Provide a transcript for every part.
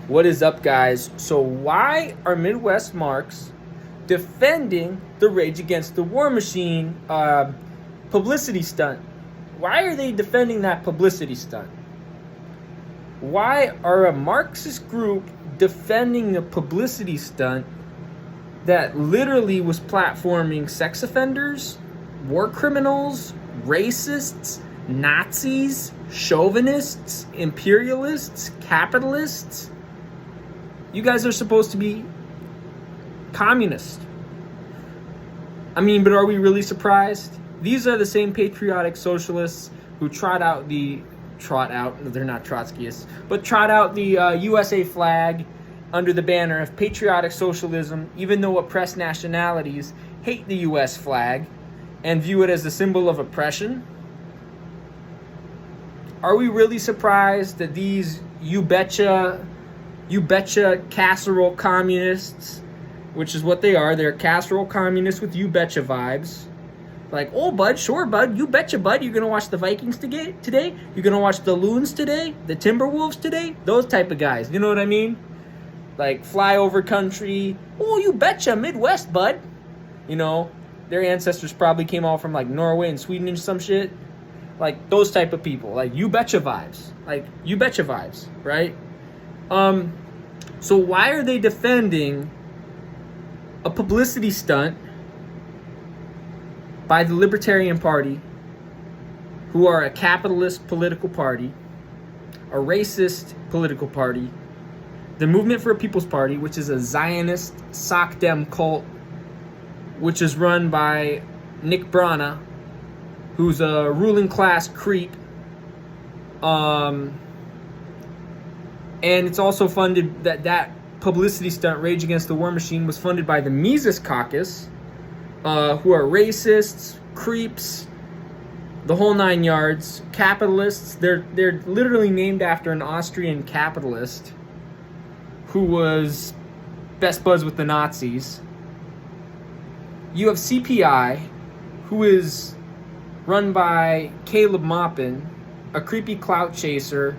What is up, guys? So why are Midwest Marx defending the Rage Against the War Machine publicity stunt? Why are they defending that publicity stunt? Why are a Marxist group defending a publicity stunt that literally was platforming sex offenders, war criminals, racists, Nazis, chauvinists, imperialists, capitalists? You guys are supposed to be communist. I mean, but are we really surprised? These are the same patriotic socialists who trot out the USA flag under the banner of patriotic socialism, even though oppressed nationalities hate the US flag and view it as a symbol of oppression. Are we really surprised that these you betcha casserole communists, which is what they are, they're casserole communists with you betcha vibes. Like, oh, bud, sure, bud, you betcha, bud, you're going to watch the Vikings today? You're going to watch the Loons today? The Timberwolves today? Those type of guys, you know what I mean? Like, flyover country, oh, you betcha, Midwest, bud. You know, their ancestors probably came all from, like, Norway and Sweden and some shit. Like, those type of people, like, you betcha vibes. Like, you betcha vibes, right? So why are they defending a publicity stunt by the Libertarian Party, who are a capitalist political party, a racist political party, the Movement for a People's Party, which is a Zionist sock dem cult, which is run by Nick Brana, who's a ruling class creep, and it's also funded, that publicity stunt, Rage Against the War Machine, was funded by the Mises Caucus, who are racists, creeps, the whole nine yards, capitalists. They're literally named after an Austrian capitalist who was best buds with the Nazis. You have CPI, who is run by Caleb Maupin, a creepy clout chaser,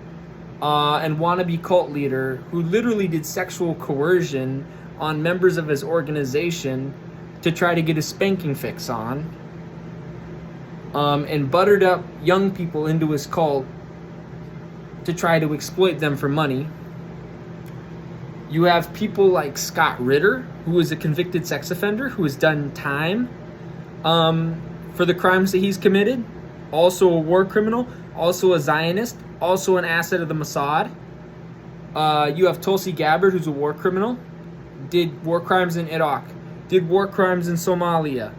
and wannabe cult leader who literally did sexual coercion on members of his organization to try to get a spanking fix on, and buttered up young people into his cult to try to exploit them for money. You have people like Scott Ritter, who is a convicted sex offender who has done time for the crimes that he's committed, also a war criminal, also a Zionist, also an asset of the Mossad. You have Tulsi Gabbard, who's a war criminal, did war crimes in Iraq, did war crimes in Somalia,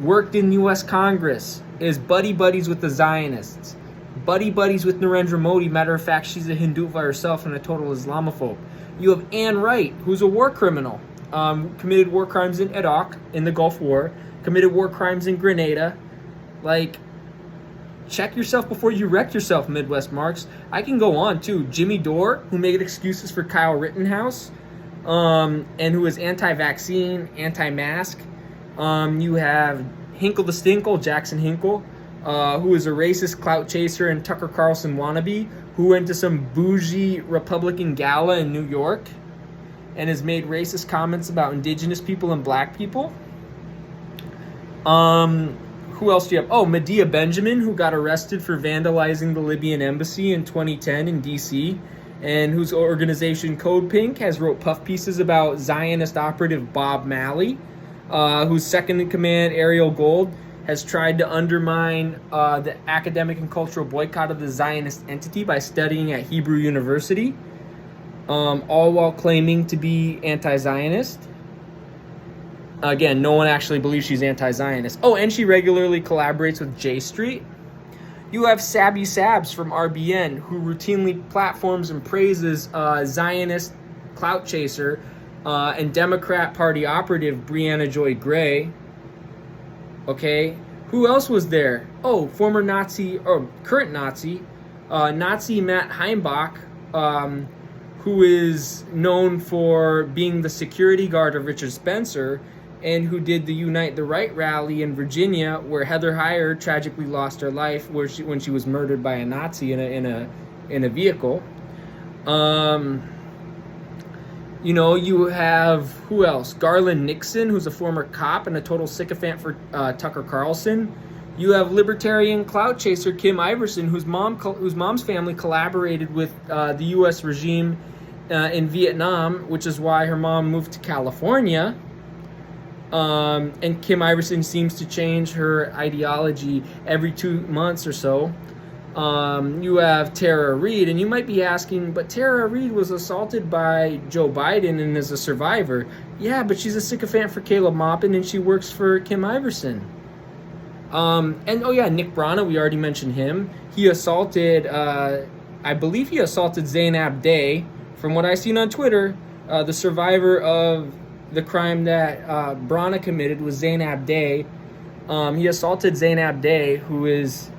worked in U.S. Congress, is buddies with the Zionists, buddies with Narendra Modi. Matter of fact, she's a Hindutva herself and a total Islamophobe. You have Ann Wright, who's a war criminal, committed war crimes in Iraq, in the Gulf War, committed war crimes in Grenada. Like, check yourself before you wreck yourself, Midwest Marx. I can go on, too. Jimmy Dore, who made excuses for Kyle Rittenhouse, and who is anti-vaccine, anti-mask. You have Hinkle the Stinkle, Jackson Hinkle, who is a racist clout chaser and Tucker Carlson wannabe, who went to some bougie Republican gala in New York and has made racist comments about indigenous people and black people. Who else do you have? Oh, Medea Benjamin, who got arrested for vandalizing the Libyan embassy in 2010 in D.C., and whose organization Code Pink has wrote puff pieces about Zionist operative Bob Malley, whose second-in-command, Ariel Gold, has tried to undermine the academic and cultural boycott of the Zionist entity by studying at Hebrew University, all while claiming to be anti-Zionist. Again, no one actually believes she's anti-Zionist. Oh, and she regularly collaborates with J Street. You have Sabby Sabs from RBN, who routinely platforms and praises Zionist clout chaser and Democrat Party operative Breonna Joy Gray. Okay, who else was there? Oh, former Nazi, or current Nazi, Nazi Matt Heimbach, who is known for being the security guard of Richard Spencer, and who did the Unite the Right rally in Virginia, where Heather Heyer tragically lost her life when she was murdered by a Nazi in a vehicle. You know, you have, who else? Garland Nixon, who's a former cop and a total sycophant for Tucker Carlson. You have libertarian clout chaser Kim Iverson, whose mom's family collaborated with the U.S. regime in Vietnam, which is why her mom moved to California. And Kim Iverson seems to change her ideology every 2 months or so. You have Tara Reid, and you might be asking, but Tara Reid was assaulted by Joe Biden and is a survivor. Yeah, but she's a sycophant for Caleb Maupin, and she works for Kim Iverson. And oh yeah, Nick Brana, we already mentioned him. He assaulted, I believe he assaulted Zainab Day. From what I've seen on Twitter, the survivor of the crime that Brana committed was Zainab Day. He assaulted Zainab Day, who is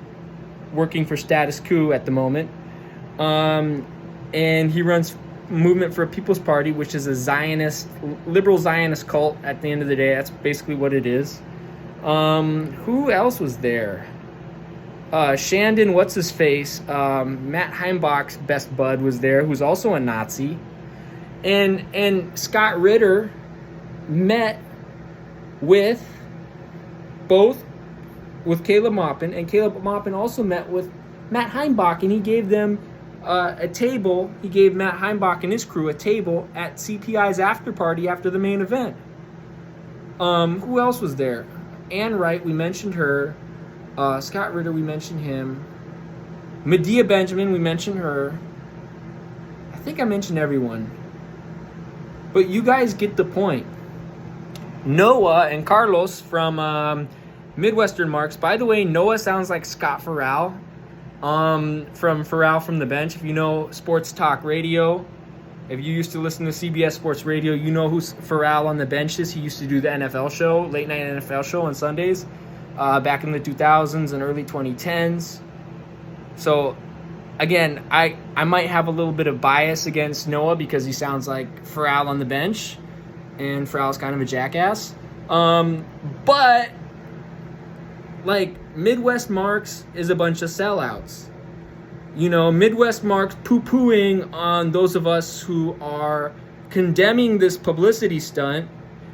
working for Status Quo at the moment. And he runs Movement for a People's Party, which is a Zionist, liberal Zionist cult at the end of the day. That's basically what it is. Who else was there? Shandon, what's his face? Matt Heimbach's best bud was there, who's also a Nazi. And Scott Ritter met with Caleb Maupin, and Caleb Maupin also met with Matt Heimbach, and he gave them a table. He gave Matt Heimbach and his crew a table at CPI's after party after the main event. Who else was there? Ann Wright, we mentioned her. Scott Ritter, we mentioned him. Medea Benjamin, we mentioned her. I think I mentioned everyone. But you guys get the point. Noah and Carlos from Midwestern Marx. By the way, Noah sounds like Scott Farrell from Farrell from the Bench. If you know sports talk radio, if you used to listen to CBS Sports Radio, you know who Farrell on the Bench is. He used to do the NFL show, late night NFL show on Sundays back in the 2000s and early 2010s. So again, I might have a little bit of bias against Noah because he sounds like Farrell on the Bench, and Farrell's kind of a jackass. But like, Midwest Marx is a bunch of sellouts. You know, Midwest Marx poo-pooing on those of us who are condemning this publicity stunt.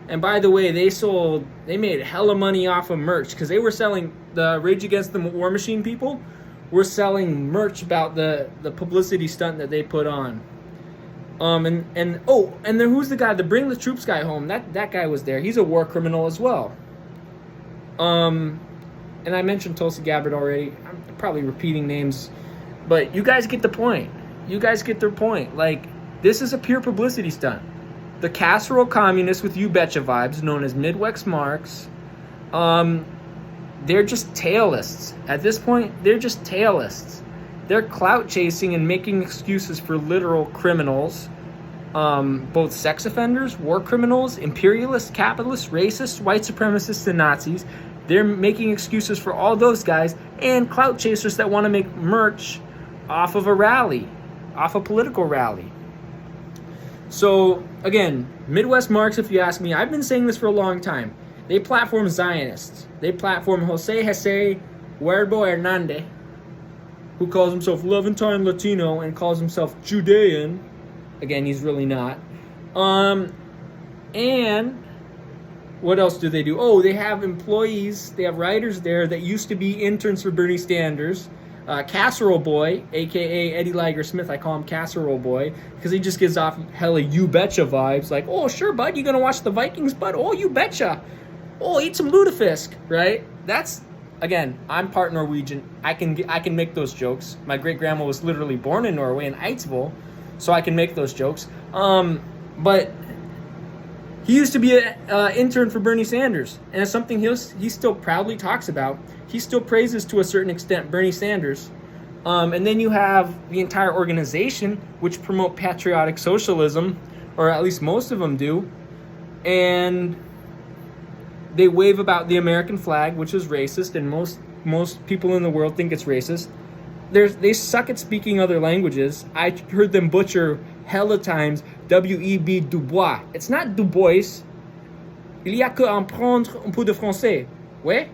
And by the way, they made hella money off of merch because they were selling, the Rage Against the War Machine people were selling merch about the publicity stunt that they put on. And then who's the guy, the Bring the Troops guy home? That guy was there. He's a war criminal as well. And I mentioned Tulsi Gabbard already. I'm probably repeating names, but you guys get the point. You guys get their point. Like, this is a pure publicity stunt. The Casserole communists with You Betcha vibes, known as Midwest Marx, they're just tailists. At this point, they're just tailists. They're clout chasing and making excuses for literal criminals, both sex offenders, war criminals, imperialists, capitalists, racists, white supremacists, and Nazis. They're making excuses for all those guys and clout chasers that want to make merch off of a rally, off a political rally. So again, Midwest Marx, if you ask me, I've been saying this for a long time. They platform Zionists. They platform Jose Huerbo Hernandez, who calls himself Levantine Latino and calls himself Judean. Again, he's really not. And what else do they do? Oh, they have employees, they have writers there that used to be interns for Bernie Sanders. Casserole Boy, a.k.a. Eddie Liger Smith, I call him Casserole Boy, because he just gives off hella You Betcha vibes. Like, oh, sure, bud, you gonna watch the Vikings, bud? Oh, you betcha. Oh, eat some lutefisk, right? That's, again, I'm part Norwegian. I can make those jokes. My great-grandma was literally born in Norway, in Eidsvoll, so I can make those jokes. But he used to be an intern for Bernie Sanders, and it's something he still proudly talks about. He still praises, to a certain extent, Bernie Sanders. And then you have the entire organization, which promote patriotic socialism, or at least most of them do, and they wave about the American flag, which is racist, and most people in the world think it's racist. They suck at speaking other languages. I heard them butcher hella times W.E.B. Du Bois. It's not Du Bois. Il y a que en prendre un peu de français. Ouais?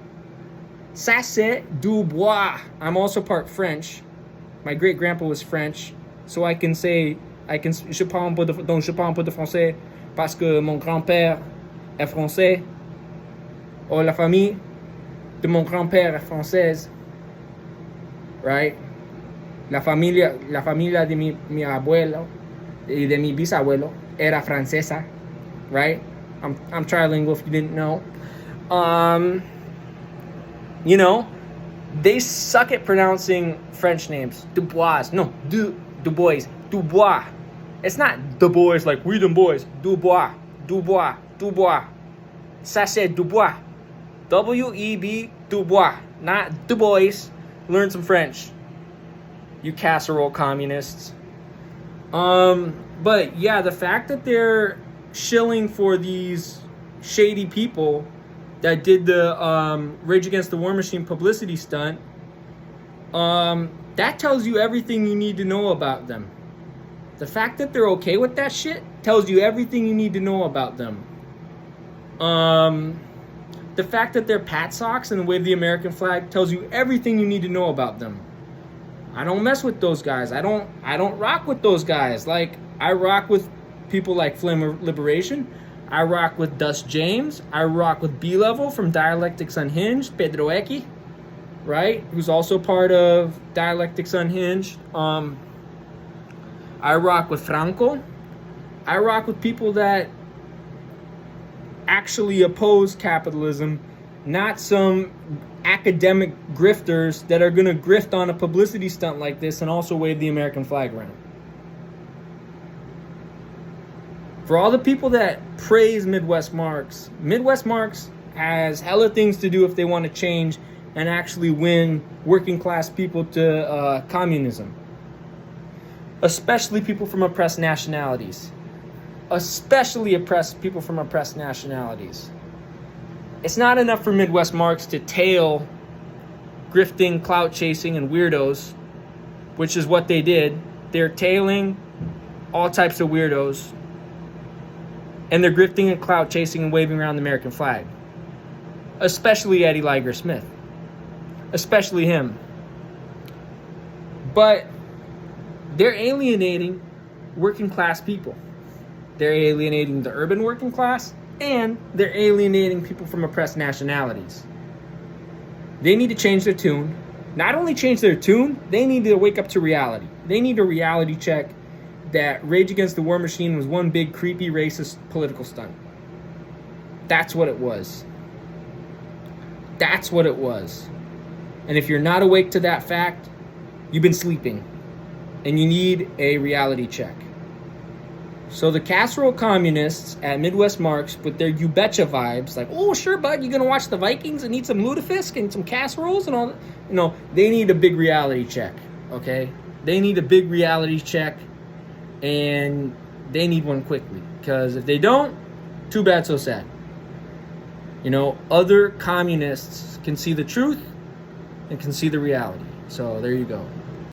Ça c'est Du Bois. I'm also part French. My great-grandpa was French, so I can say Je parle pas de français parce que mon grand-père est français. Ou la famille de mon grand-père est française. Right? La familia de mi abuelo y de mi bisabuelo era francesa. Right? I'm trilingual if you didn't know. You know, they suck at pronouncing French names. Dubois. No, Dubois. Dubois. It's not the boys like we them boys. Dubois. Dubois. Dubois. Ça c'est Dubois. W-E-B Dubois. Not Dubois. Learn some French. You casserole communists. But yeah, the fact that they're shilling for these shady people that did the Rage Against the War Machine publicity stunt, that tells you everything you need to know about them. The fact that they're okay with that shit tells you everything you need to know about them. The fact that they're pat socks and wave the American flag tells you everything you need to know about them. I don't mess with those guys. I don't rock with those guys. Like, I rock with people like Flame Liberation. I rock with Dust James. I rock with B-Level from Dialectics Unhinged, Pedro Eki, right? Who's also part of Dialectics Unhinged. I rock with Franco. I rock with people that actually oppose capitalism, not some academic grifters that are going to grift on a publicity stunt like this and also wave the American flag around. For all the people that praise Midwest Marx has hella things to do if they want to change and actually win working class people to communism. Especially people from oppressed nationalities. Especially people from oppressed nationalities. It's not enough for Midwest Marx to tail grifting, clout chasing, and weirdos, which is what they did. They're tailing all types of weirdos, and they're grifting and clout chasing and waving around the American flag. Especially Eddie Liger Smith. Especially him. But they're alienating working class people. They're alienating the urban working class, and they're alienating people from oppressed nationalities. They need to change their tune. Not only change their tune, they need to wake up to reality. They need a reality check that Rage Against the War Machine was one big creepy racist political stunt. That's what it was. That's what it was. And if you're not awake to that fact, you've been sleeping. And you need a reality check. So the casserole communists at Midwest Marx with their you betcha vibes, like, oh sure bud, you gonna watch the Vikings and eat some lutefisk and some casseroles and all that? You know, they need a big reality check, okay? They need a big reality check, and they need one quickly. Because if they don't, too bad, so sad. You know, other communists can see the truth and can see the reality. So there you go.